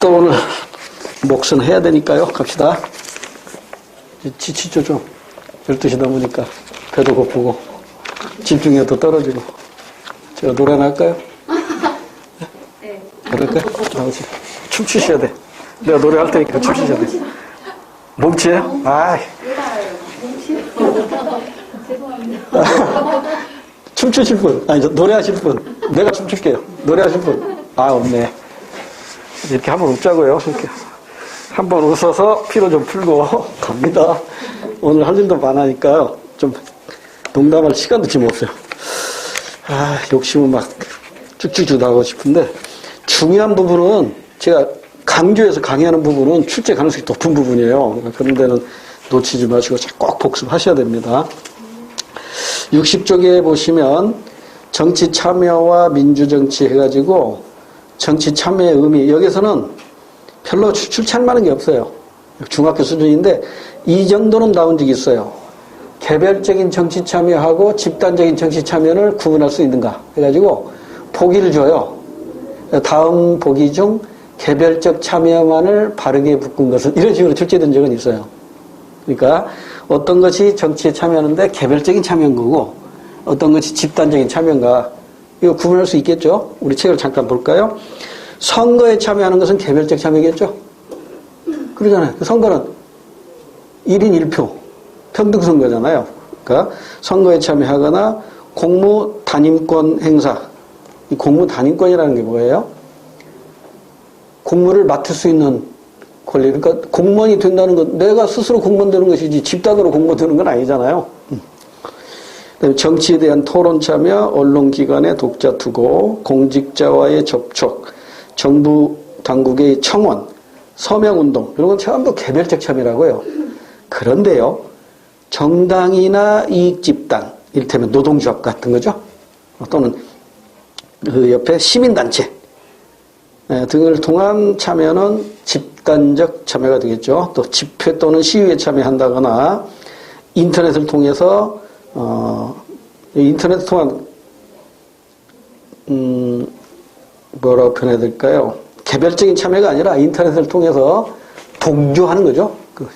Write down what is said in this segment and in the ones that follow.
또 오늘 몫은 해야 되니까요. 갑시다. 지치죠 좀. 12시 넘으니까 배도 고프고 집중력도 떨어지고. 제가 노래나 할까요? 네. 그럴까요? 나오지. 춤추셔야 돼. 내가 노래할 테니까 춤추셔야 돼. 몸치예요? 아이. 죄송합니다. 춤추실 분, 아니, 노래하실 분. 내가 춤출게요. 노래하실 분. 아, 없네. 이렇게 한번 웃자고요. 이렇게. 한번 웃어서 피로 좀 풀고 갑니다. 오늘 할 일도 많으니까요. 좀 농담할 시간도 지금 없어요. 아, 욕심은 막 쭉쭉쭉 나가고 싶은데, 중요한 부분은 제가 강조해서 강의하는 부분은 출제 가능성이 높은 부분이에요. 그런 데는 놓치지 마시고 꼭 복습하셔야 됩니다. 60쪽에 보시면 정치 참여와 민주정치 해가지고 정치 참여의 의미, 여기서는 별로 출처할 만한 게 없어요. 중학교 수준인데 이 정도는 나온 적이 있어요. 개별적인 정치 참여하고 집단적인 정치 참여를 구분할 수 있는가 해가지고 보기를 줘요. 다음 보기 중 개별적 참여만을 바르게 묶은 것은, 이런 식으로 출제된 적은 있어요. 그러니까 어떤 것이 정치에 참여하는데 개별적인 참여인 거고 어떤 것이 집단적인 참여인가, 이거 구분할 수 있겠죠? 우리 책을 잠깐 볼까요? 선거에 참여하는 것은 개별적 참여겠죠? 그러잖아요. 선거는 1인 1표 평등선거잖아요. 그러니까 선거에 참여하거나 공무 단임권 행사. 이 공무 단임권이라는 게 뭐예요? 공무를 맡을 수 있는 권리. 그러니까 공무원이 된다는 건 내가 스스로 공무원 되는 것이지 집단으로 공무원 되는 건 아니잖아요. 그다음에 정치에 대한 토론 참여, 언론기관의 독자 투고, 공직자와의 접촉, 정부 당국의 청원, 서명운동, 이런 건 전부 개별적 참여라고요. 그런데요, 정당이나 이익집단, 이를테면 노동조합 같은 거죠. 또는 그 옆에 시민단체 등을 통한 참여는 집단적 참여가 되겠죠. 또 집회 또는 시위에 참여한다거나 인터넷을 통해서 인터넷을 통한 뭐라고 표현해야 될까요? 개별적인 참여가 아니라 인터넷을 통해서 동조하는 거죠. 그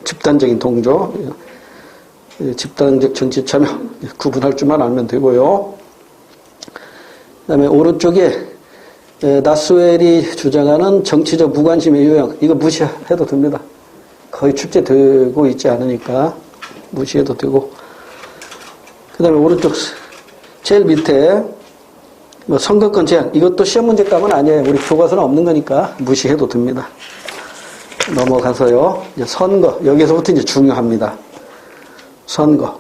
집단적인 동조, 집단적 정치 참여 구분할 줄만 알면 되고요. 그다음에 오른쪽에 나스웰이 주장하는 정치적 무관심의 유형, 이거 무시해도 됩니다. 거의 출제되고 있지 않으니까 무시해도 되고. 그 다음에 오른쪽 제일 밑에 뭐 선거권 제한, 이것도 시험 문제감은 아니에요. 우리 교과서는 없는 거니까 무시해도 됩니다. 넘어가서요. 이제 선거, 여기서부터 이제 중요합니다. 선거.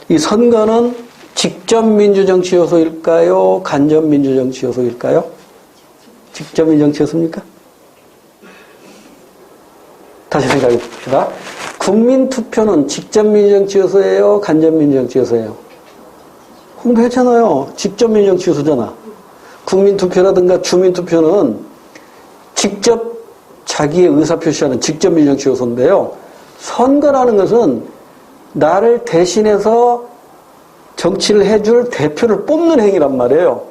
이 선거는 직접 민주정치 요소일까요? 간접 민주정치 요소일까요? 직접 민주정치 요소입니까? 다시 생각해 봅시다. 국민투표는 직접 민주정치 요소예요? 간접 민주정치 요소예요? 홍보했잖아요. 직접 민주정치 요소잖아. 국민투표라든가 주민투표는 직접 자기의 의사표시하는 직접 민주정치 요소인데요. 선거라는 것은 나를 대신해서 정치를 해줄 대표를 뽑는 행위란 말이에요.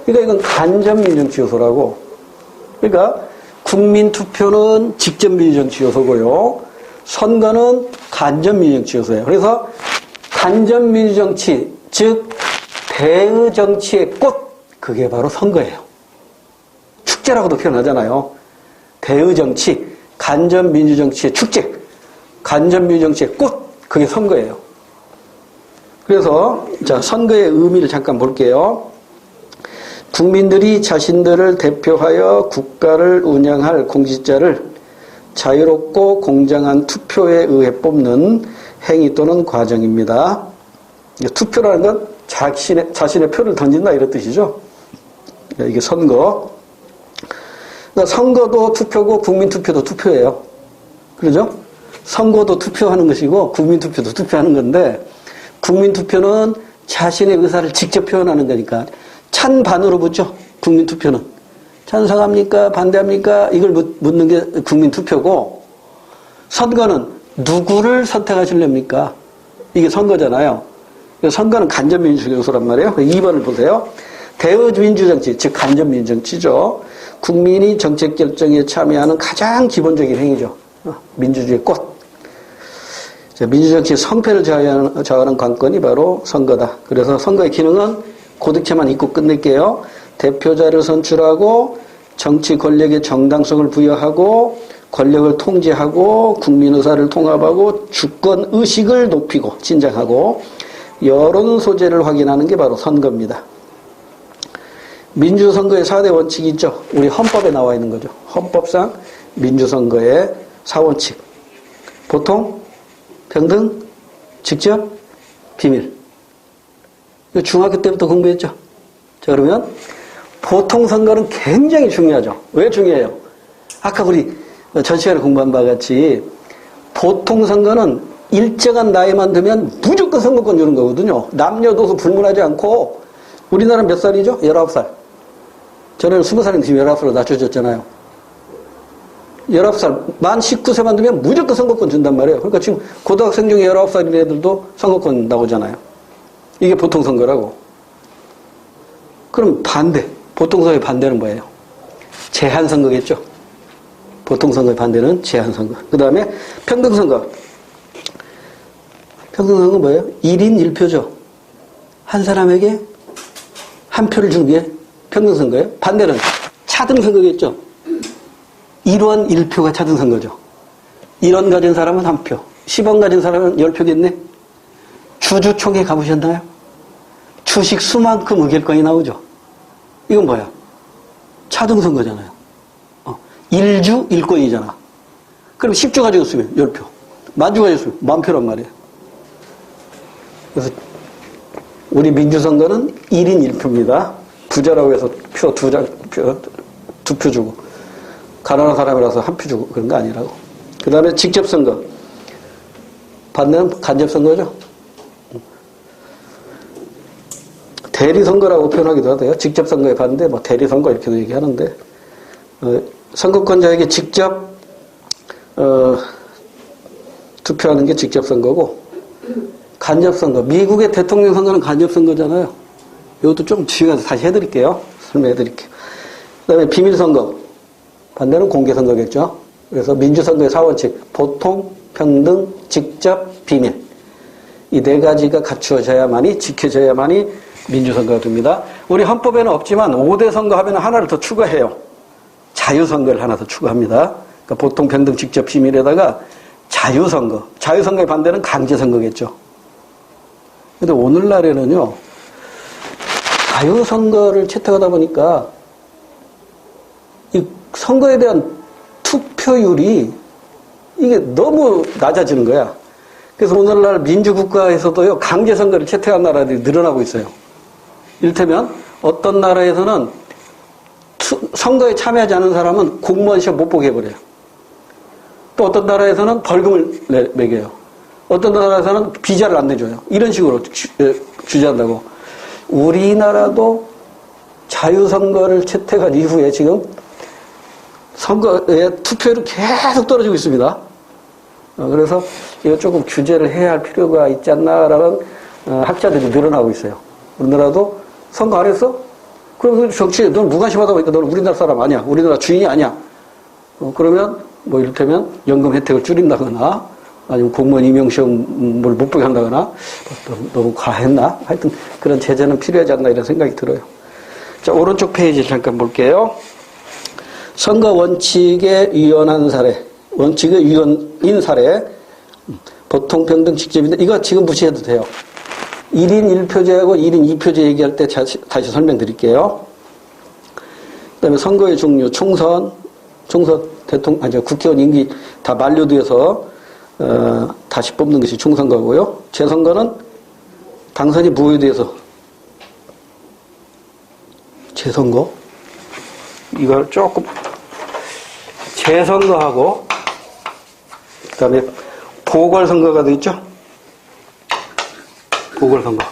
그러니까 이건 간접 민주정치 요소라고. 그러니까 국민투표는 직접 민주정치 요소고요. 선거는 간접 민주정치 요소예요. 그래서 간접 민주정치, 즉 대의정치의 꽃, 그게 바로 선거예요. 축제라고도 표현하잖아요. 대의정치, 간접 민주정치의 축제, 간접 민주정치의 꽃, 그게 선거예요. 그래서 자, 선거의 의미를 잠깐 볼게요. 국민들이 자신들을 대표하여 국가를 운영할 공직자를 자유롭고 공정한 투표에 의해 뽑는 행위 또는 과정입니다. 투표라는 건 자신의 표를 던진다, 이런 뜻이죠. 이게 선거. 그러니까 선거도 투표고 국민투표도 투표예요. 그러죠? 선거도 투표하는 것이고 국민투표도 투표하는 건데, 국민투표는 자신의 의사를 직접 표현하는 거니까 찬반으로 묻죠. 국민투표는 찬성합니까? 반대합니까? 이걸 묻는 게 국민투표고, 선거는 누구를 선택하시렵니까? 이게 선거잖아요. 선거는 간접민주주의 요소란 말이에요. 2번을 보세요. 대의민주정치, 즉 간접민주정치죠. 국민이 정책 결정에 참여하는 가장 기본적인 행위죠. 민주주의 꽃. 민주정치의 성패를 좌우하는 관건이 바로 선거다. 그래서 선거의 기능은 고득점만 잊고 끝낼게요. 대표자를 선출하고 정치 권력의 정당성을 부여하고 권력을 통제하고 국민 의사를 통합하고 주권 의식을 높이고 진정하고 여론 소재를 확인하는 게 바로 선거입니다. 민주선거의 4대 원칙이 있죠. 우리 헌법에 나와 있는 거죠. 헌법상 민주선거의 4원칙. 보통, 평등, 직접, 비밀. 이거 중학교 때부터 공부했죠. 자, 그러면 보통 선거는 굉장히 중요하죠. 왜 중요해요? 아까 우리 전 시간에 공부한 바와 같이 보통 선거는 일정한 나이만 되면 무조건 선거권 주는 거거든요. 남녀노소 불문하지 않고 우리나라 몇 살이죠? 19살. 전에는 20살인데 지금 19살로 낮춰졌잖아요. 19살, 만 19세만 되면 무조건 선거권 준단 말이에요. 그러니까 지금 고등학생 중에 19살인 애들도 선거권 나오잖아요. 이게 보통 선거라고. 그럼 반대. 보통 선거의 반대는 뭐예요? 제한 선거겠죠. 보통 선거의 반대는 제한 선거. 그 다음에 평등 선거. 평등 선거는 뭐예요? 1인 1표죠. 한 사람에게 한 표를 주는 게 평등 선거예요. 반대는 차등 선거겠죠. 1원 1표가 차등 선거죠. 1원 가진 사람은 한 표, 10원 가진 사람은 10표겠네. 주주총회 가보셨나요? 주식 수만큼 의결권이 나오죠. 이건 뭐야? 차등 선거잖아요. 1주 1권이잖아. 그럼 10주 가지고 쓰면 10표. 만주 가지고 쓰면 10,000표란 말이에요. 그래서 우리 민주선거는 1인 1표입니다. 부자라고 해서 표 2표 주고 가난한 사람이라서 한 표 주고 그런 거 아니라고. 그 다음에 직접선거. 반대는 간접선거죠. 대리선거라고 표현하기도 하대요. 직접선거에 반대, 대리선거 이렇게도 얘기하는데 선거권자에게 직접 투표하는 게 직접선거고 간접선거. 미국의 대통령 선거는 간접선거잖아요. 이것도 좀 뒤에 다시 해드릴게요. 설명해드릴게요. 그 다음에 비밀선거. 반대는 공개선거겠죠. 그래서 민주선거의 4원칙. 보통, 평등, 직접, 비밀. 이 네 가지가 갖추어져야만이, 지켜져야만이 민주선거가 됩니다. 우리 헌법에는 없지만 5대 선거 하면 하나를 더 추가해요. 자유선거를 하나 더 추가합니다. 그러니까 보통, 평등, 직접, 비밀에다가 자유선거. 자유선거의 반대는 강제선거겠죠. 근데 오늘날에는요, 자유선거를 채택하다 보니까 이 선거에 대한 투표율이 이게 너무 낮아지는 거야. 그래서 오늘날 민주국가에서도요, 강제선거를 채택한 나라들이 늘어나고 있어요. 이를테면 어떤 나라에서는 선거에 참여하지 않은 사람은 공무원 시험 못 보게 해버려요. 또 어떤 나라에서는 벌금을 매겨요. 어떤 나라에서는 비자를 안 내줘요. 이런 식으로 규제한다고. 우리나라도 자유선거를 채택한 이후에 지금 선거의 투표율이 계속 떨어지고 있습니다. 그래서 이거 조금 규제를 해야 할 필요가 있지 않나라는 학자들이 늘어나고 있어요. 우리나라도 선거 안 했어? 그럼 정치에 넌 무관심하다 보니까 너는 우리나라 사람 아니야. 우리나라 주인이 아니야. 그러면 이를테면 연금 혜택을 줄인다거나 아니면 공무원 임용시험을 못 보게 한다거나 너무 과했나? 하여튼 그런 제재는 필요하지 않나 이런 생각이 들어요. 자, 오른쪽 페이지 잠깐 볼게요. 선거 원칙에 위헌한 사례, 원칙의 위헌인 사례, 보통, 평등, 직접인데 이거 지금 무시해도 돼요. 1인 1표제하고 1인 2표제 얘기할 때 다시 설명드릴게요. 그 다음에 선거의 종류, 총선, 국회의원 임기 다 만료돼서 다시 뽑는 것이 총선거고요. 재선거는 당선이 무효돼서 재선거 이걸 조금 재선거하고 그 다음에 보궐선거가 돼 있죠. 보궐선거.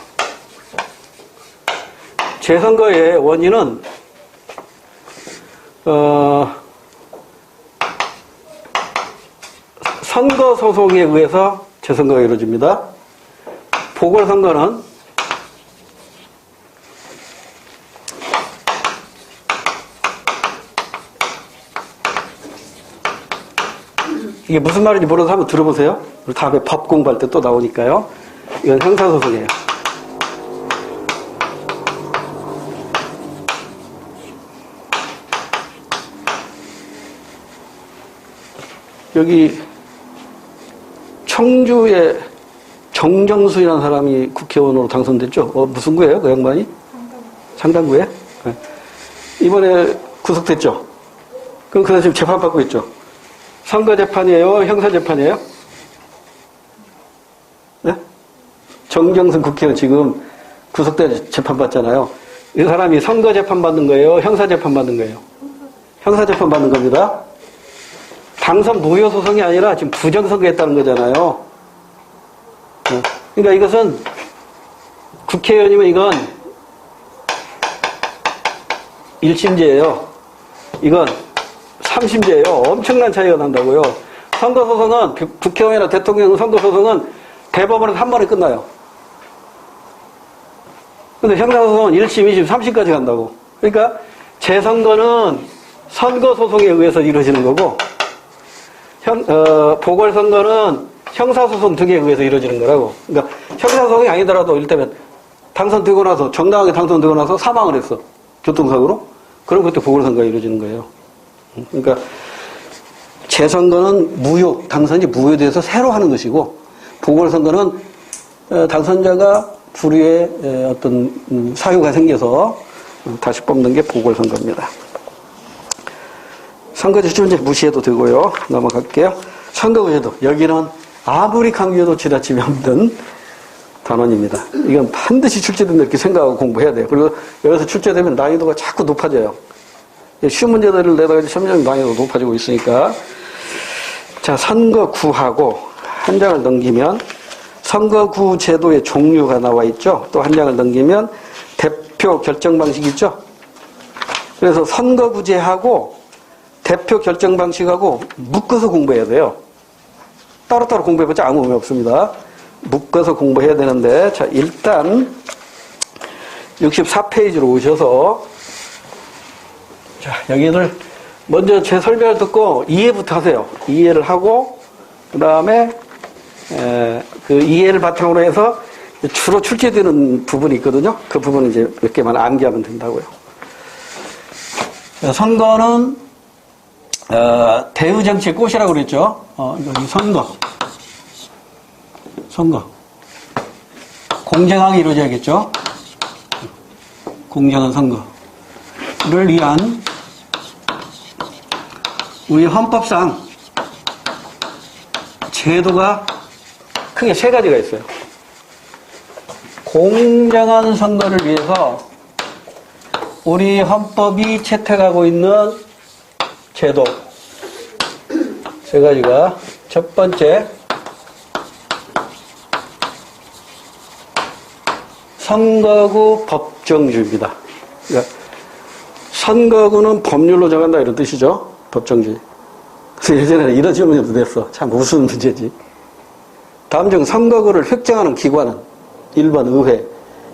재선거의 원인은 선거소송에 의해서 재선거가 이루어집니다. 보궐선거는 이게 무슨 말인지 모르서 한번 들어보세요. 우리 다음에 법 공부할 때 또 나오니까요. 이건 형사소송이에요. 여기 청주에 정정수라는 사람이 국회의원으로 당선됐죠. 무슨 구예요, 그 양반이? 상당구에? 네. 이번에 구속됐죠. 그럼 그날 지금 재판받고 있죠. 선거재판이에요? 형사재판이에요? 네? 정정승 국회의원 지금 구속돼 재판받잖아요. 이 사람이 선거재판 받는 거예요? 형사재판 받는 거예요? 형사재판 받는 겁니다. 당선 무효 소송이 아니라 지금 부정선거했다는 거잖아요. 그러니까 이것은 국회의원이면 이건 1심제예요. 이건 3심제예요. 엄청난 차이가 난다고요. 선거소송은 국회의원이나 대통령 선거소송은 대법원에서 한 번에 끝나요. 근데 형사소송은 1심, 2심, 3심까지 간다고. 그러니까 재선거는 선거소송에 의해서 이루어지는 거고 보궐선거는 형사소송 등에 의해서 이루어지는 거라고. 그러니까 형사소송이 아니더라도 이를테면 당선되고 나서 정당하게 당선되고 나서 사망을 했어. 교통사고로. 그럼 그때 보궐선거가 이루어지는 거예요. 그러니까 재선거는 무효, 당선이 무효돼서 새로 하는 것이고 보궐선거는 당선자가 불의의 어떤 사유가 생겨서 다시 뽑는 게 보궐선거입니다. 선거제도 이제 무시해도 되고요. 넘어갈게요. 선거구제도. 여기는 아무리 강조해도 지나치면 없는 단원입니다. 이건 반드시 출제된다 이렇게 생각하고 공부해야 돼요. 그리고 여기서 출제되면 난이도가 자꾸 높아져요. 쉬운 문제들을 내다가 점점 난이도가 높아지고 있으니까. 자, 선거구하고 한 장을 넘기면 선거구 제도의 종류가 나와 있죠. 또 한 장을 넘기면 대표 결정 방식이 있죠. 그래서 선거구제하고 대표 결정 방식하고 묶어서 공부해야 돼요. 따로따로 공부해봤자 아무 의미 없습니다. 묶어서 공부해야 되는데, 자, 일단 64페이지로 오셔서, 자, 여기를 먼저 제 설명을 듣고 이해부터 하세요. 이해를 하고, 그 다음에 그 이해를 바탕으로 해서 주로 출제되는 부분이 있거든요. 그 부분은 이제 몇 개만 암기하면 된다고요. 선거는 대의정치의 꽃이라고 그랬죠. 여기 선거. 공정하게 이루어져야겠죠. 공정한 선거를 위한 우리 헌법상 제도가 크게 세 가지가 있어요. 공정한 선거를 위해서 우리 헌법이 채택하고 있는 제도 세 가지가, 첫 번째 선거구 법정주의입니다. 그러니까 선거구는 법률로 정한다 이런 뜻이죠. 법정주의. 그래서 예전에는 이런 질문도 냈어. 참 무슨 문제지. 다음 중 선거구를 획정하는 기관은 1번 의회,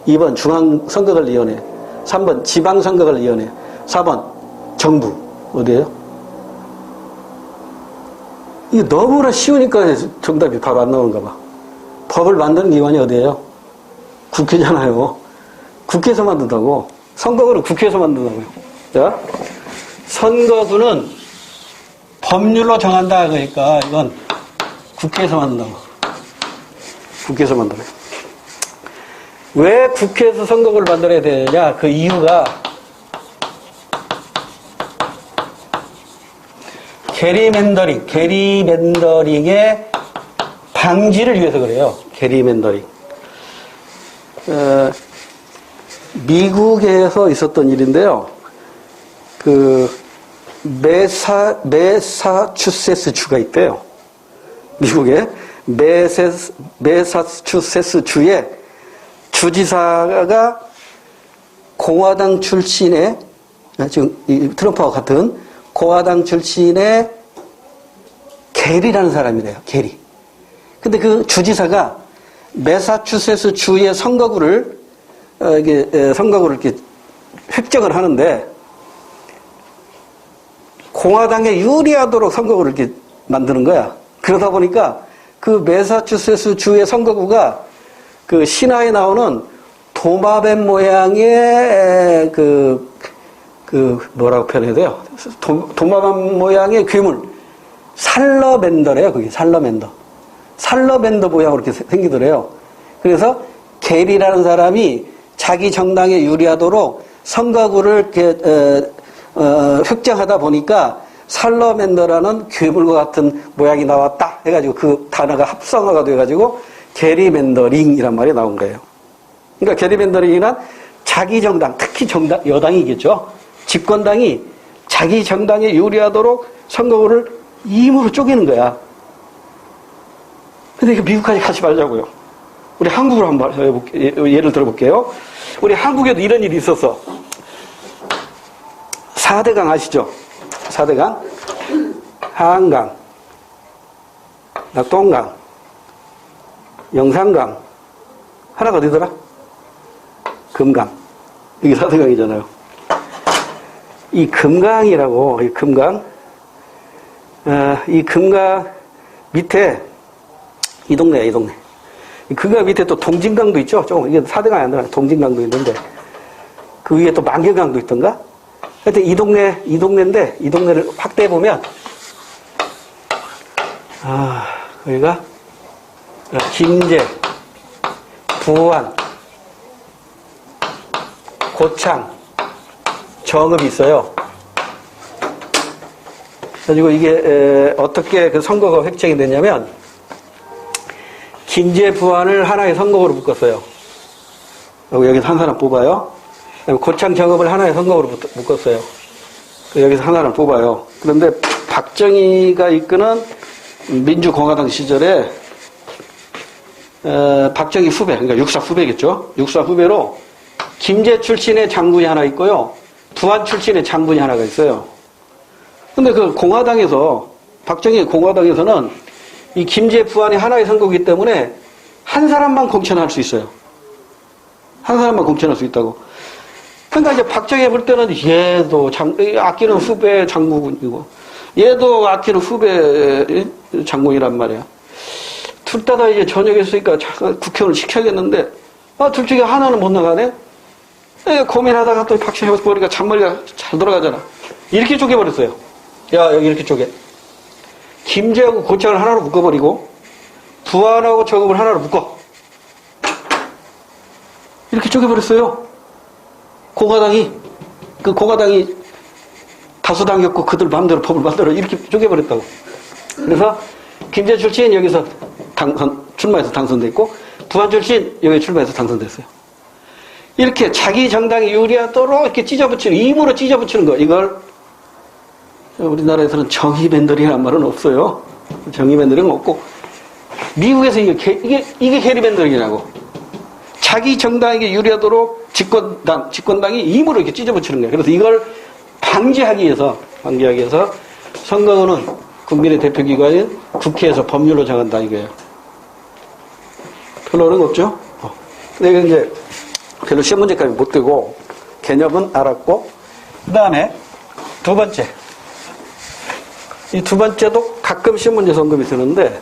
2번 중앙선거관리위원회, 3번 지방선거관리위원회, 4번 정부. 어디예요? 이게 너무나 쉬우니까 정답이 바로 안 나오는가 봐. 법을 만드는 기관이 어디예요? 국회잖아요. 국회에서 만든다고. 선거구는 국회에서 만든다고요. 자, 선거구는 법률로 정한다. 그러니까 이건 국회에서 만든다고. 국회에서 만들어요. 왜 국회에서 선거구를 만들어야 되느냐? 그 이유가 게리맨더링의 방지를 위해서 그래요. 게리맨더링. 미국에서 있었던 일인데요. 그 메사추세츠 주가 있대요. 미국에 메사추세츠 주에 주지사가 공화당 출신의, 지금 이 트럼프와 같은 공화당 출신의 게리라는 사람이래요. 게리. 근데 그 주지사가 메사추세츠 주의 선거구를 이렇게 획정을 하는데 공화당에 유리하도록 선거구를 이렇게 만드는 거야. 그러다 보니까 그 매사추세츠 주의 선거구가 그 신화에 나오는 도마뱀 모양의 뭐라고 표현해야 돼요? 도마뱀 모양의 괴물. 살러맨더래요, 그게. 살러맨더 모양으로 이렇게 생기더래요. 그래서 게리라는 사람이 자기 정당에 유리하도록 선거구를 이렇게, 획정하다 보니까 살러맨더라는 괴물과 같은 모양이 나왔다 해가지고 그 단어가 합성어가 돼가지고 게리맨더링이란 말이 나온 거예요. 그러니까 게리맨더링이란 자기 정당, 특히 정당, 여당이겠죠. 집권당이 자기 정당에 유리하도록 선거구를 임으로 쪼개는 거야. 근데 이거 미국까지 같이 말자고요. 우리 한국으로 한번 예를 들어볼게요. 우리 한국에도 이런 일이 있었어. 4대강 아시죠? 4대강. 한강, 낙동강, 영산강, 하나가 어디더라? 금강. 이게 4대강이잖아요. 이 금강이라고, 이 금강, 이 금강 밑에, 이 동네. 이 금강 밑에 또 동진강도 있죠? 이게 4대강이 아니라 동진강도 있는데, 그 위에 또 만경강도 있던가? 하여튼 이 동네인데, 이 동네를 확대해보면, 여기가, 김제, 부안, 고창, 정읍이 있어요. 그리고 이게, 어떻게 그 선거가 획정이 됐냐면, 김제, 부안을 하나의 선거구로 묶었어요. 여기서 한 사람 뽑아요. 고창 정읍을 하나의 선거구로 묶었어요. 여기서 하나를 뽑아요. 그런데 박정희가 이끄는 민주공화당 시절에 박정희 후배, 그러니까 육사 후배겠죠. 육사 후배로 김제 출신의 장군이 하나 있고요. 부안 출신의 장군이 하나가 있어요. 근데 그 공화당에서, 박정희 공화당에서는 이 김제, 부안이 하나의 선거이기 때문에 한 사람만 공천할 수 있어요. 한 사람만 공천할 수 있다고. 그러니까 이제 박정희 볼 때는 얘도 아끼는 후배 장군이고, 얘도 아끼는 후배 장군이란 말이야. 둘 다 이제 전역했으니까 국회의원을 시켜야겠는데, 둘 중에 하나는 못 나가네? 고민하다가 또 박정희 보니까 잔머리가 잘 돌아가잖아. 이렇게 쪼개버렸어요. 야, 여기 이렇게 쪼개. 김제하고 고창을 하나로 묶어버리고, 부안하고 정읍을 하나로 묶어. 이렇게 쪼개버렸어요. 공화당이 다수당이었고 그들 마음대로 법을 만들어 이렇게 쪼개버렸다고. 그래서 김제 출신 여기서 출마해서 당선됐고, 부안 출신 여기 출마해서 당선됐어요. 이렇게 자기 정당이 유리하도록 이렇게 찢어붙이는, 임으로 찢어붙이는 거, 이걸 우리나라에서는 정의밴더링이라는 말은 없어요. 정의밴더링은 없고, 미국에서 이게 게리밴더링이라고. 자기 정당에게 유리하도록 집권당이 임으로 이렇게 찢어붙이는 거예요. 그래서 이걸 방지하기 위해서 선거구는 국민의 대표기관인 국회에서 법률로 정한다 이거예요. 별로 어려운 거 없죠? 근데 이제 별로 시험 문제까지 못 되고 개념은 알았고, 그 다음에 두 번째. 이 두 번째도 가끔 시험 문제에서 언급이 되는데,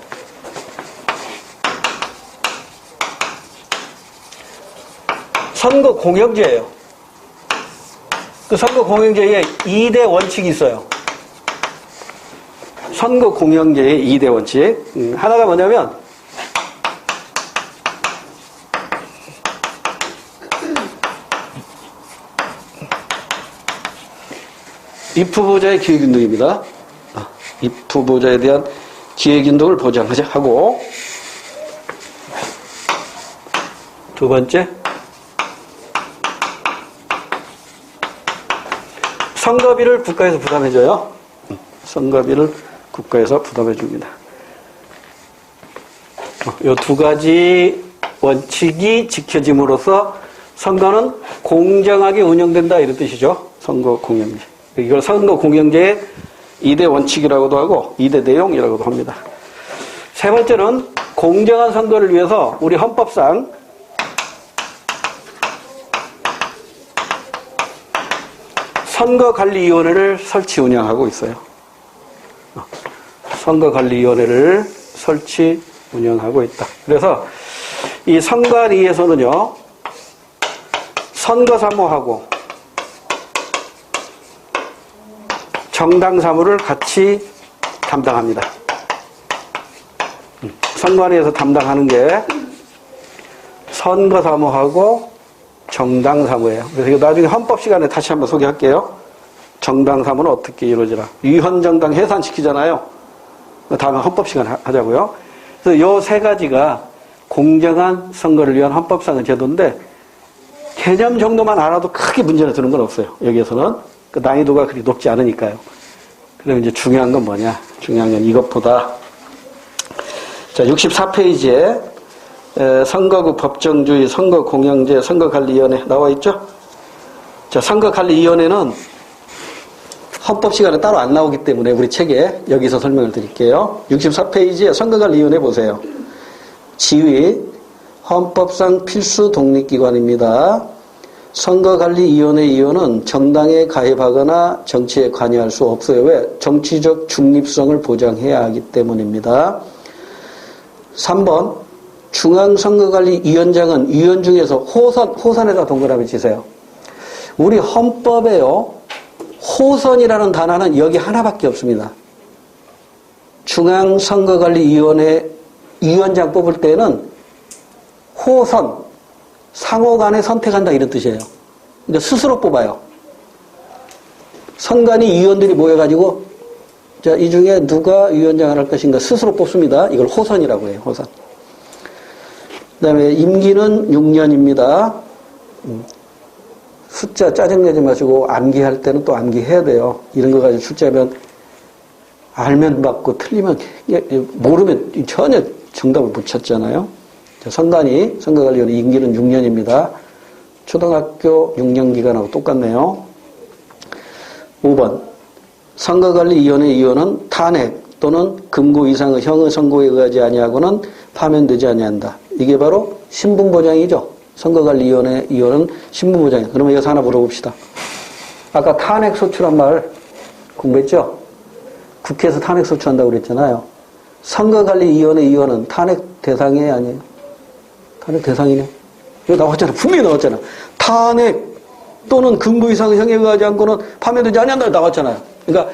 선거 공영제예요. 그 선거 공영제에 2대 원칙이 있어요. 선거 공영제의 2대 원칙. 하나가 뭐냐면, 입후보자의 기획운동입니다. 입후보자에 대한 기획운동을 보장하자 하고, 두 번째, 선거비를 국가에서 부담해줘요. 선거비를 국가에서 부담해줍니다. 이 두 가지 원칙이 지켜짐으로써 선거는 공정하게 운영된다 이런 뜻이죠. 선거 공영제. 이걸 선거 공영제의 2대 원칙이라고도 하고 2대 내용이라고도 합니다. 세 번째는 공정한 선거를 위해서 우리 헌법상 선거관리위원회를 설치 운영하고 있어요. 선거관리위원회를 설치, 운영하고 있다. 그래서 이 선관위에서는요, 선거사무하고 정당사무를 같이 담당합니다. 선관위에서 담당하는 게 선거사무하고 정당사무예요. 그래서 이거 나중에 헌법 시간에 다시 한번 소개할게요. 정당사무는 어떻게 이루어지나. 위헌정당 해산시키잖아요. 다음에 헌법 시간 하자고요. 그래서 요 세 가지가 공정한 선거를 위한 헌법상의 제도인데 개념 정도만 알아도 크게 문제는 드는 건 없어요. 여기에서는. 그 난이도가 그리 높지 않으니까요. 그럼 이제 중요한 건 뭐냐? 중요한 건 이것보다. 자, 64페이지에 선거구 법정주의, 선거공영제, 선거관리위원회 나와 있죠? 자, 선거관리위원회는 헌법 시간에 따로 안 나오기 때문에 우리 책에 여기서 설명을 드릴게요. 64페이지에 선거관리위원회 보세요. 지위, 헌법상 필수 독립기관입니다. 선거관리위원회 위원은 정당에 가입하거나 정치에 관여할 수 없어요. 왜? 정치적 중립성을 보장해야 하기 때문입니다. 3번, 중앙선거관리위원장은 위원 중에서 호선에다 동그라미 치세요. 우리 헌법에요, 호선이라는 단어는 여기 하나밖에 없습니다. 중앙선거관리위원회 위원장 뽑을 때는 호선, 상호 간에 선택한다 이런 뜻이에요. 그러니까 스스로 뽑아요. 선관위 위원들이 모여가지고 자, 이 중에 누가 위원장을 할 것인가 스스로 뽑습니다. 이걸 호선이라고 해요. 호선. 그 다음에 임기는 6년입니다. 숫자 짜증내지 마시고 암기할 때는 또 암기해야 돼요. 이런 거 가지고 출제하면 알면 받고 틀리면 모르면 전혀 정답을 못 찾잖아요. 선거관리위원회 임기는 6년입니다. 초등학교 6년 기간하고 똑같네요. 5번 선거관리위원회 위원은 탄핵 또는 금고 이상의 형의 선고에 의하지 아니하고는 파면되지 아니한다. 이게 바로 신분보장이죠. 선거관리위원회 위원은 신분보장이에요. 그러면 여기서 하나 물어봅시다. 아까 탄핵소추란 말 공부했죠? 국회에서 탄핵소추한다고 그랬잖아요. 선거관리위원회 위원은 탄핵 대상이에요, 아니에요? 탄핵 대상이네. 이거 나왔잖아. 분명히 나왔잖아. 탄핵 또는 금고 이상의 형에 의하지 않고는 파면되지 아니한다 나왔잖아요. 그러니까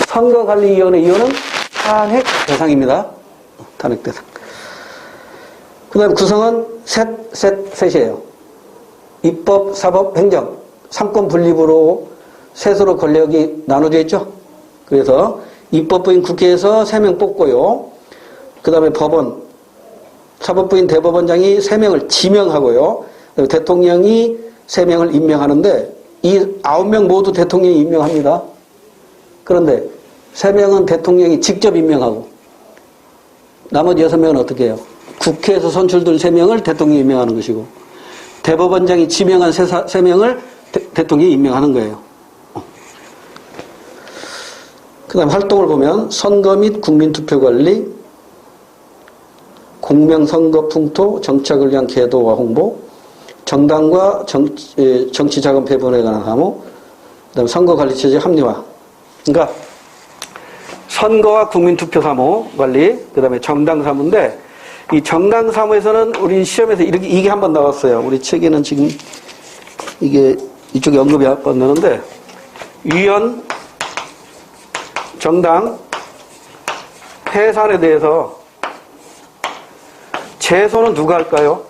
선거관리위원회 위원은 탄핵 대상입니다. 탄핵 대상. 그 다음 구성은 셋이에요. 입법, 사법, 행정. 3권 분립으로 셋으로 권력이 나눠져 있죠. 그래서 입법부인 국회에서 3명 뽑고요. 그 다음에 법원, 사법부인 대법원장이 3명을 지명하고요. 대통령이 3명을 임명하는데 이 9명 모두 대통령이 임명합니다. 그런데 3명은 대통령이 직접 임명하고 나머지 6명은 어떻게 해요? 국회에서 선출된 3명을 대통령이 임명하는 것이고 대법원장이 지명한 3명을 대통령이 임명하는 거예요. 그 다음 활동을 보면 선거 및 국민투표관리, 공명선거 풍토, 정착을 위한 계도와 홍보, 정당과 정치자금 배분에 관한 사무, 그 다음 선거관리체제 합리화. 그러니까 선거와 국민투표 사무 관리, 그 다음에 정당 사무인데 이 정당 사무에서는 우리 시험에서 이게 한 번 나왔어요. 우리 책에는 지금 이게 이쪽에 언급이 한 번 나오는데 위원, 정당, 해산에 대해서 제소는 누가 할까요?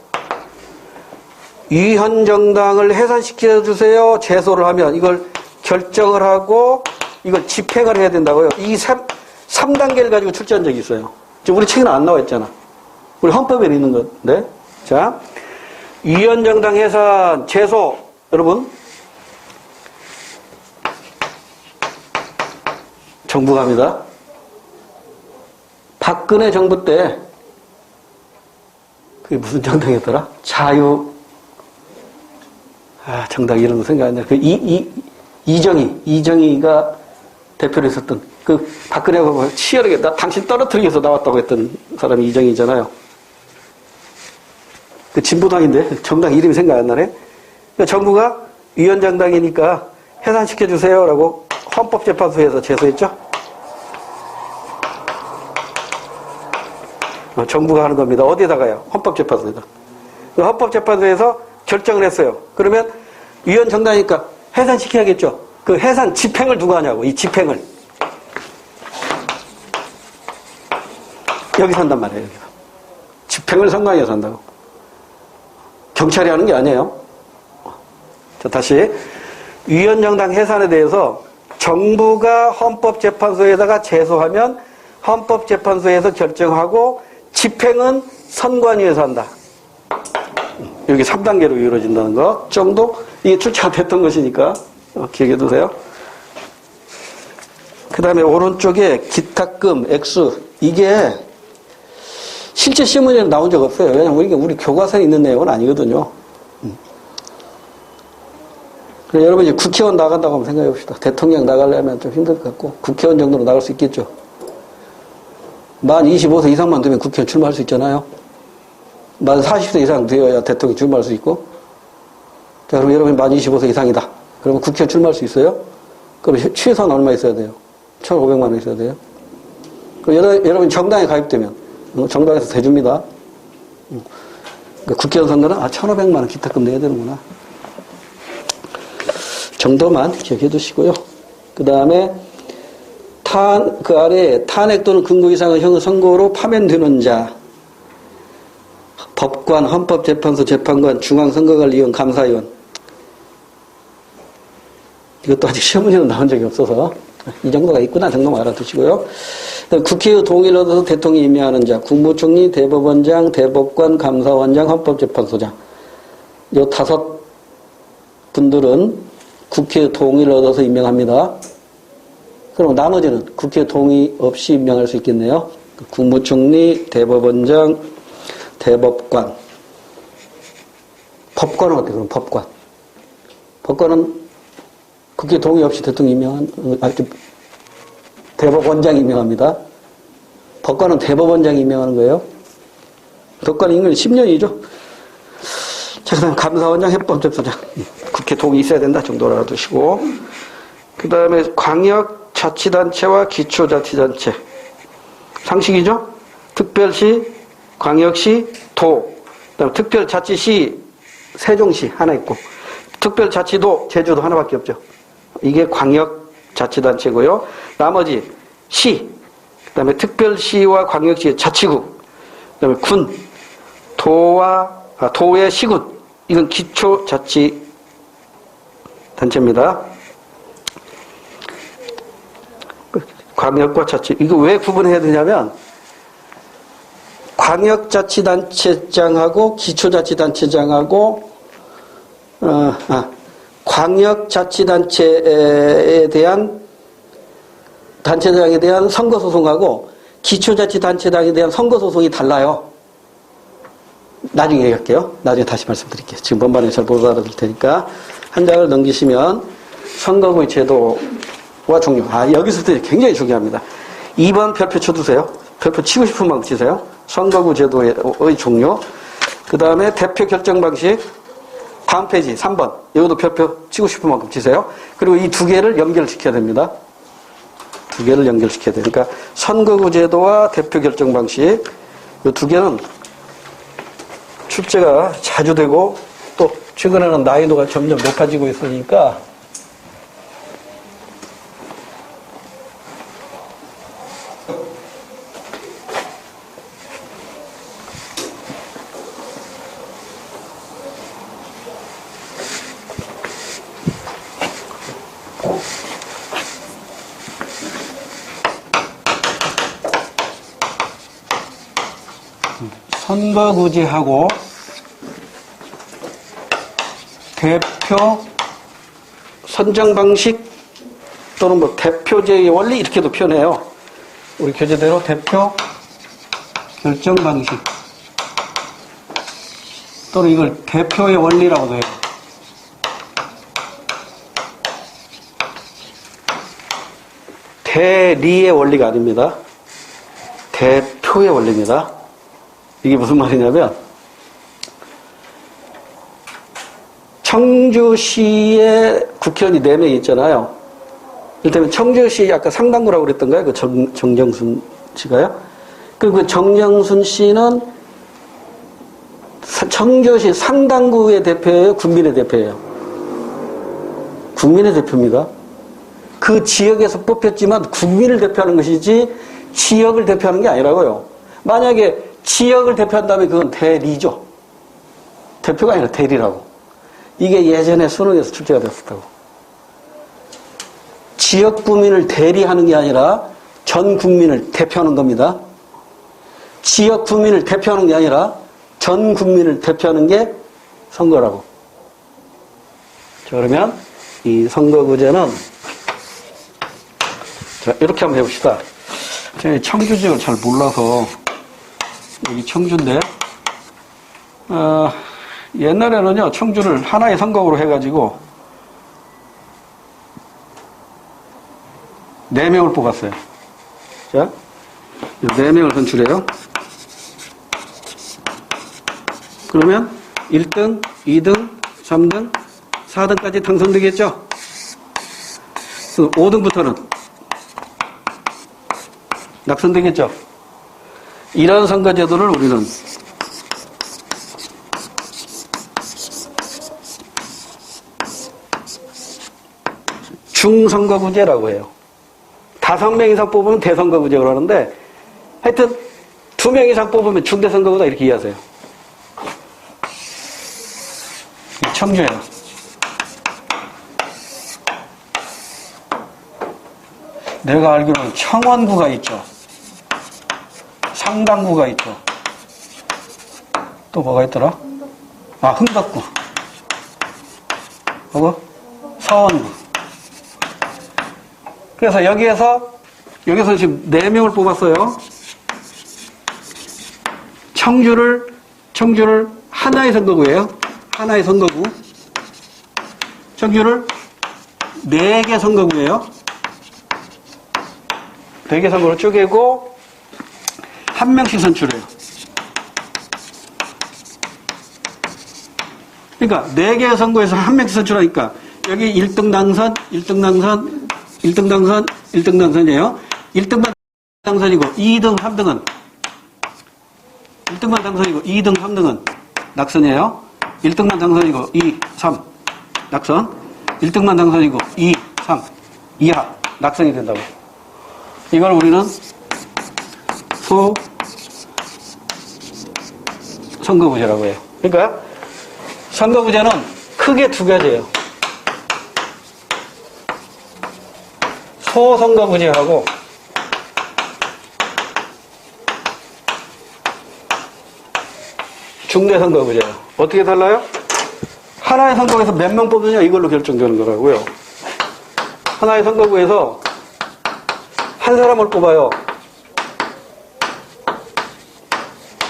위헌 정당을 해산시켜 주세요. 제소를 하면 이걸 결정을 하고 이걸 집행을 해야 된다고요. 이 3단계를 가지고 출제한 적이 있어요. 지금 우리 책에는 안 나와 있잖아. 우리 헌법에 있는 건데. 자, 위헌 정당 해산 제소 여러분 정부가 합니다. 박근혜 정부 때 그게 무슨 정당이었더라? 정당 이런 거 생각 안 나. 이정희가 대표로 있었던 그 박근혜가 치열하게 당신 떨어뜨리기 위해서 나왔다고 했던 사람이 이정희잖아요. 그 진보당인데 정당 이름이 생각 안 나네. 그러니까 정부가 위헌정당이니까 해산시켜주세요라고 헌법재판소에서 제소했죠. 정부가 하는 겁니다. 어디에다가요? 헌법재판소에다. 헌법재판소에서 결정을 했어요. 그러면 위헌 정당이니까 해산시켜야겠죠. 그 해산 집행을 누가 하냐고, 이 집행을. 여기서 한단 말이에요, 여기서. 집행을 선관위에서 한다고. 경찰이 하는 게 아니에요. 자, 다시. 위헌 정당 해산에 대해서 정부가 헌법재판소에다가 제소하면 헌법재판소에서 결정하고 집행은 선관위에서 한다. 여기 3단계로 이루어진다는 것 정도 이게 출처가 됐던 것이니까 기억해 두세요. 그 다음에 오른쪽에 기탁금 액수 이게 실제 시험문제는 나온 적 없어요. 왜냐하면 우리 교과서에 있는 내용은 아니거든요. 그래서 여러분 이제 국회의원 나간다고 한번 생각해 봅시다. 대통령 나가려면 좀 힘들 것 같고 국회의원 정도로 나갈 수 있겠죠. 만 25세 이상만 되면 국회의원 출마할 수 있잖아요. 만 40세 이상 되어야 대통령 출마할 수 있고. 자, 그럼 여러분이 만 25세 이상이다. 그러면 국회의원 출마할 수 있어요? 그럼 최소한 얼마 있어야 돼요? 1,500만 원 있어야 돼요? 그럼 여러분이 정당에 가입되면 정당에서 대줍니다. 그러니까 국회의원 선거는 1,500만 원 기탁금 내야 되는구나. 정도만 기억해 두시고요. 그 다음에 그 아래에 탄핵 또는 금고 이상의 형의 선고로 파면되는 자, 법관, 헌법재판소 재판관, 중앙선거관리위원, 감사위원. 이것도 아직 시험문제는 나온 적이 없어서 이 정도가 있구나 정도만 알아두시고요. 국회의 동의를 얻어서 대통령이 임명하는 자, 국무총리, 대법원장, 대법관, 감사원장, 헌법재판소장. 이 5분들은 국회의 동의를 얻어서 임명합니다. 그럼 나머지는 국회 동의 없이 임명할 수 있겠네요. 국무총리, 대법원장, 대법관. 법관은 어때요? 그럼 법관. 법관은 국회 동의 없이 대통령 대법원장이 임명합니다. 법관은 대법원장이 임명하는 거예요. 법관 임명이 10년이죠. 자, 그 다음 감사원장, 헌법재판소장. 국회 동의 있어야 된다 정도로 알아두시고. 그 다음에 광역자치단체와 기초자치단체. 상식이죠? 특별시, 광역시, 도. 그 다음에 특별자치시, 세종시 하나 있고. 특별자치도, 제주도 하나밖에 없죠. 이게 광역자치단체고요. 나머지 시, 그 다음에 특별시와 광역시의 자치국, 그 다음에 군, 도의 시군, 이건 기초자치단체입니다. 광역과 자치, 이거 왜 구분해야 되냐면, 광역자치단체장하고 기초자치단체장하고, 광역자치단체에 대한 단체장에 대한 선거소송하고 기초자치단체장에 대한 선거소송이 달라요. 나중에 얘기할게요. 나중에 다시 말씀드릴게요. 지금 번반에 잘 못 알아들 테니까. 한 장을 넘기시면 선거구의 제도와 종류. 여기서부터 굉장히 중요합니다. 2번 별표 쳐두세요. 별표 치고 싶은 만큼 치세요. 선거구 제도의 종류. 그 다음에 대표 결정 방식. 다음 페이지 3번. 이것도 별표 치고 싶은 만큼 치세요. 그리고 이 두 개를 연결시켜야 됩니다. 두 개를 연결시켜야 돼요. 그러니까 선거구 제도와 대표 결정 방식. 이 두 개는 출제가 자주 되고 또 최근에는 난이도가 점점 높아지고 있으니까 선거구제하고 대표 선정 방식 또는 뭐 대표제의 원리 이렇게도 표현해요. 우리 교재대로 대표 결정 방식 또는 이걸 대표의 원리라고도 해요. 대리의 원리가 아닙니다. 대표의 원리입니다. 이게 무슨 말이냐면 청주시에 국회의원이 4명 있잖아요. 이를테면 청주시 아까 상당구라고 그랬던가요? 그 정정순 씨가요. 그리고 정영순 씨는 청주시 상당구의 대표예요? 국민의 대표예요? 국민의 대표입니다. 그 지역에서 뽑혔지만 국민을 대표하는 것이지 지역을 대표하는 게 아니라고요. 만약에 지역을 대표한다면 그건 대리죠. 대표가 아니라 대리라고. 이게 예전에 수능에서 출제가 됐었다고. 지역 구민을 대리하는 게 아니라 전 국민을 대표하는 겁니다. 지역 구민을 대표하는 게 아니라 전 국민을 대표하는 게 선거라고. 자, 그러면 이 선거구제는 자, 이렇게 한번 해봅시다. 제가 청주 지역을 잘 몰라서 여기 청주인데 옛날에는요 청주를 하나의 선거구로 해가지고 4명을 뽑았어요. 자, 4명을 선출해요. 그러면 1등, 2등, 3등, 4등까지 당선되겠죠? 5등부터는 낙선되겠죠? 이런 선거제도를 우리는 중선거구제라고 해요. 5명 이상 뽑으면 대선거구제라고 하는데 하여튼 2명 이상 뽑으면 중대선거구다 이렇게 이해하세요. 청주예요. 내가 알기로는 청원구가 있죠. 상당구가 있죠. 또 뭐가 있더라? 흥덕구. 하고 서원구. 그래서 여기서 지금 4명을 뽑았어요. 청주를 하나의 선거구예요. 하나의 선거구. 청주를 4개 선거구예요. 4개 선거로 쪼개고 1명씩 선출해요. 그러니까 4개의 선거에서 1명씩 선출하니까 여기 1등 당선, 1등 당선, 1등 당선, 1등 당선이에요. 1등만 당선이고 2등, 3등은 1등만 당선이고 2등, 3등은 낙선이에요. 1등만 당선이고 2, 3 낙선. 1등만 당선이고 2, 3 이하 낙선이 된다고. 이걸 우리는 선거구제라고 해요. 그러니까 선거구제는 크게 2가지예요. 소선거구제하고 중대선거구제예요. 어떻게 달라요? 하나의 선거구에서 몇 명 뽑느냐 이걸로 결정되는 거라고요. 하나의 선거구에서 한 사람을 뽑아요.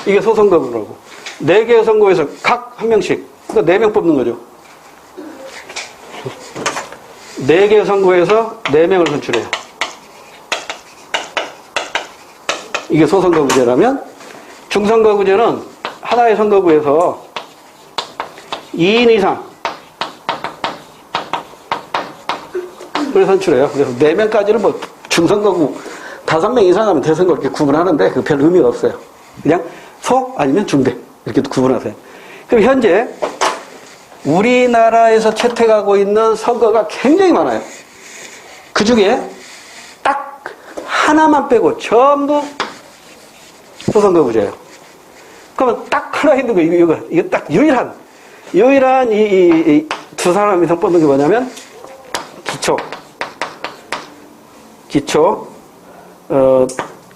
이게 소선거구라고. 4개의 선거에서 각 1명씩. 그러니까 4명 뽑는 거죠. 4개의 선거에서 4명을 선출해요. 이게 소선거구제라면 중선거구제는 하나의 선거구에서 2인 이상 을 선출해요. 그래서 4명까지는 뭐 중선거구 5명 이상 하면 대선거 이렇게 구분하는데 그 별 의미가 없어요. 그냥 소 아니면 중대 이렇게 구분하세요. 그럼 현재 우리나라에서 채택하고 있는 선거가 굉장히 많아요. 그 중에 딱 하나만 빼고 전부 소선거구제예요. 그러면 딱 하나 있는 거 이거 딱 유일한 이 2사람 이상 뽑는 게 뭐냐면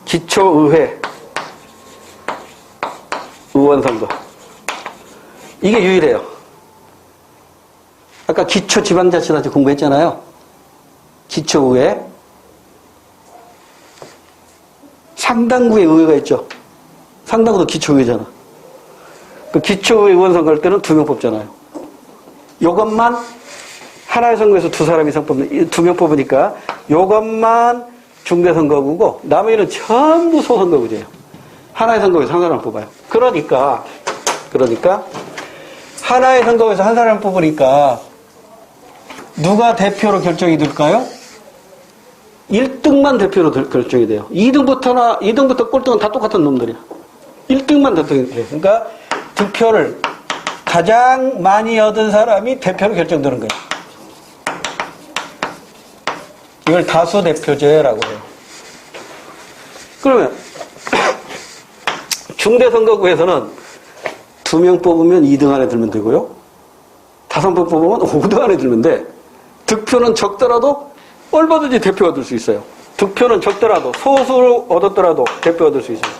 기초의회 의원 선거. 이게 유일해요. 아까 기초지방자치단체 공부했잖아요. 기초의회. 상당구에 의회가 있죠. 상당구도 기초의회잖아. 그 기초의회 의원 선거 할 때는 2명 뽑잖아요. 요것만 하나의 선거에서 2사람 이상 뽑는, 2명 뽑으니까 요것만 중대선거구고 나머지는 전부 소선거구제예요. 하나의 선거에서 한 사람 뽑아요. 그러니까 하나의 선거에서 한 사람 뽑으니까 누가 대표로 결정이 될까요? 1등만 대표로 결정이 돼요. 2등부터 꼴등은 다 똑같은 놈들이야. 1등만 대통령이 돼요. 그러니까 득표를 가장 많이 얻은 사람이 대표로 결정되는 거예요. 이걸 다수대표제라고 해요. 그러면 중대선거구에서는 2명 뽑으면 2등 안에 들면 되고요. 5명 뽑으면 5등 안에 들면 돼. 득표는 적더라도 얼마든지 대표 얻을 수 있어요. 득표는 적더라도 소수로 얻었더라도 대표 얻을 수 있어요.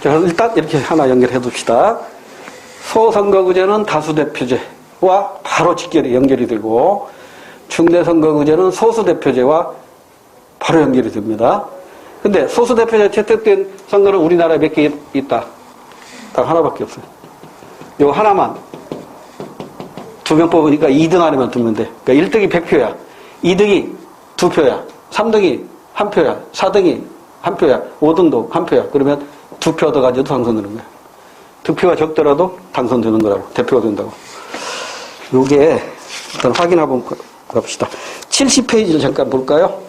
자, 일단 이렇게 하나 연결해 둡시다. 소선거구제는 다수대표제와 바로 연결이 되고 중대선거구제는 소수대표제와 바로 연결이 됩니다. 근데 소수대표제 채택된 선거는 우리나라에 몇 개 있다? 딱 하나밖에 없어요. 요 하나만 2명 뽑으니까 2등 안에만 두면 돼. 그러니까 1등이 100표야. 2등이 2표야. 3등이 1표야. 4등이 1표야. 5등도 1표야. 그러면 2표 얻어가지고 당선되는 거야. 득표가 적더라도 당선되는 거라고. 대표가 된다고. 요게 일단 확인 한번 갑시다. 70페이지를 잠깐 볼까요?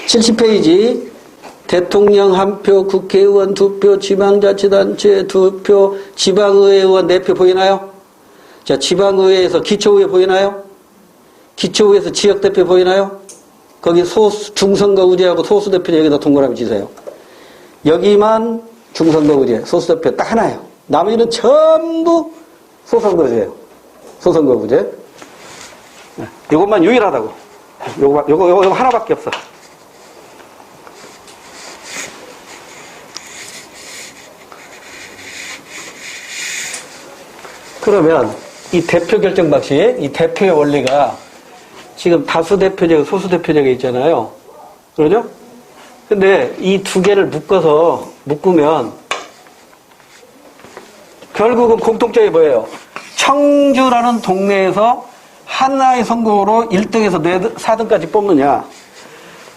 (70페이지) 대통령 1표, 국회의원 2표, 지방자치단체 2표, 지방의회의원 4표 보이나요? 자, 지방의회에서 기초의회 보이나요? 기초의회에서 지역대표 보이나요? 거기 중선거구제하고 소수대표제 여기다 동그라미 치세요. 여기만 중선거구제, 소수대표 딱 하나예요. 나머지는 전부 소선거구제예요. 소선거구제. 이것만 유일하다고. 요거 하나밖에 없어. 그러면 이 대표 결정 방식, 이 대표의 원리가 지금 다수대표제가 소수대표제가 있잖아요. 그러죠? 근데 이 두 개를 묶으면 결국은 공통점이 뭐예요? 청주라는 동네에서 하나의 선거로 1등에서 4등까지 뽑느냐,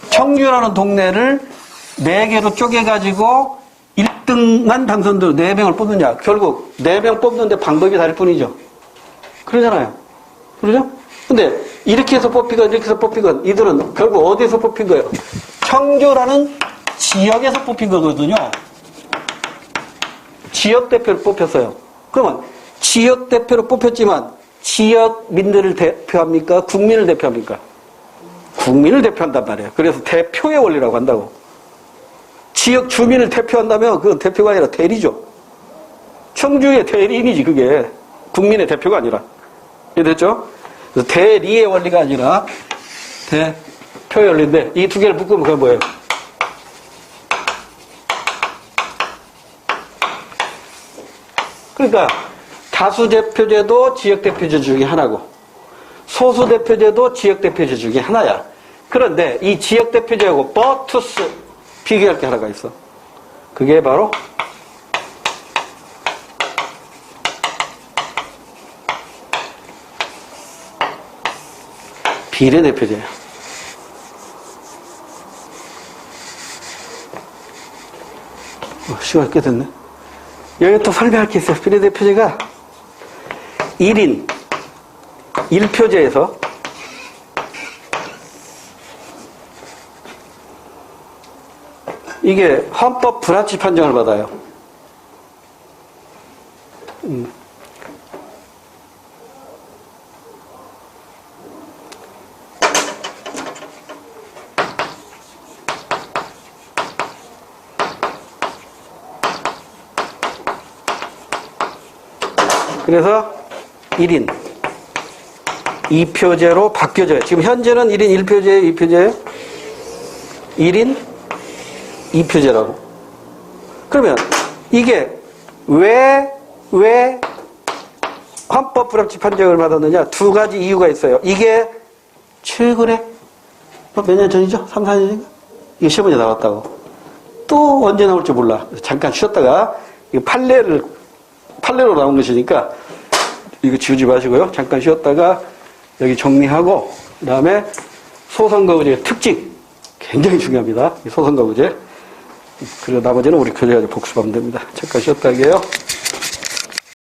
청주라는 동네를 4개로 쪼개가지고 1등만 당선도 4명을 뽑느냐. 결국 4명 뽑는데 방법이 다를 뿐이죠. 그러잖아요. 그러죠? 근데 이렇게 해서 뽑히건 이렇게 해서 뽑히건 이들은 결국 어디에서 뽑힌 거예요? 청주라는 지역에서 뽑힌 거거든요. 지역대표를 뽑혔어요. 그러면 지역대표로 뽑혔지만 지역민들을 대표합니까? 국민을 대표합니까? 국민을 대표한단 말이에요. 그래서 대표의 원리라고 한다고. 지역 주민을 대표한다면 그건 대표가 아니라 대리죠. 청주의 대리인이지 그게. 국민의 대표가 아니라. 이해됐죠? 그래서 대리의 원리가 아니라 대표의 원리인데 이 두 개를 묶으면 그건 뭐예요? 그러니까 다수대표제도 지역대표제 중에 하나고 소수대표제도 지역대표제 중에 하나야. 그런데 이 지역대표제하고 버투스 비교할 게 하나가 있어. 그게 바로 비례대표제야. 시간이 꽤 됐네. 여기 또 설명할 게 있어요. 비례대표제가 1인 1표제에서 이게 헌법 불합치 판정을 받아요. 그래서 1인 2표제로 바뀌어져요. 지금 현재는 1인 1표제, 2표제, 1인 2표제라고. 그러면 이게 왜 헌법 불합치 판정을 받았느냐? 두 가지 이유가 있어요. 이게 최근에 몇 년 전이죠? 3, 4년 전인가? 이게 시험에 나왔다고. 또 언제 나올지 몰라. 잠깐 쉬었다가 이거 판례로 나온 것이니까 이거 지우지 마시고요. 잠깐 쉬었다가 여기 정리하고 그다음에 소선거구제의 특징 굉장히 중요합니다. 이 소선거구제. 그리고 나머지는 우리 교재가 복습하면 됩니다. 잠깐 쉬었다 할게요.